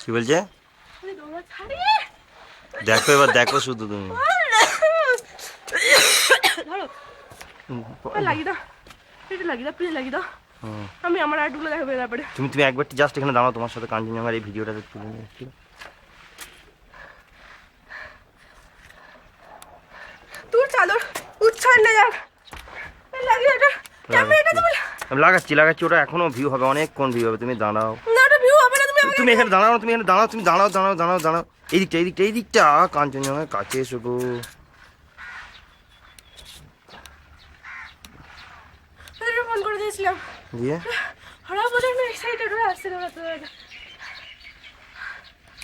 কি বলছে? দেখো এবার, দেখো শুধু তুমি। আমি আমার আর্টগুলো দেখাবো ব্যাপারে। তুমি একবার জাস্ট এখানে দাঁড়াও, তোমার সাথে কাঞ্চনজঙ্ঘার এই ভিডিওটা তুলে নিয়ে একটু। তোর চাদর উচ্ছার না যাক লাগিয়ে এটা ক্যামেরাটা তুমি আমি লাগাচ্ছি ওটা এখনো ভিউ হবে, অনেকক্ষণ ভিউ হবে। তুমি দাঁড়াও না, ওটা ভিউ হবে না। তুমি এখানে দাঁড়াও, তুমি এখানে দাঁড়াও, তুমি দাঁড়াও এই দিকটা কাঞ্চনজঙ্ঘার কাছে এসো গো। ফোন করে দিয়েছিলাম দিয়ে ওরা বলে এক্সাইটেড হয়ে আসছে।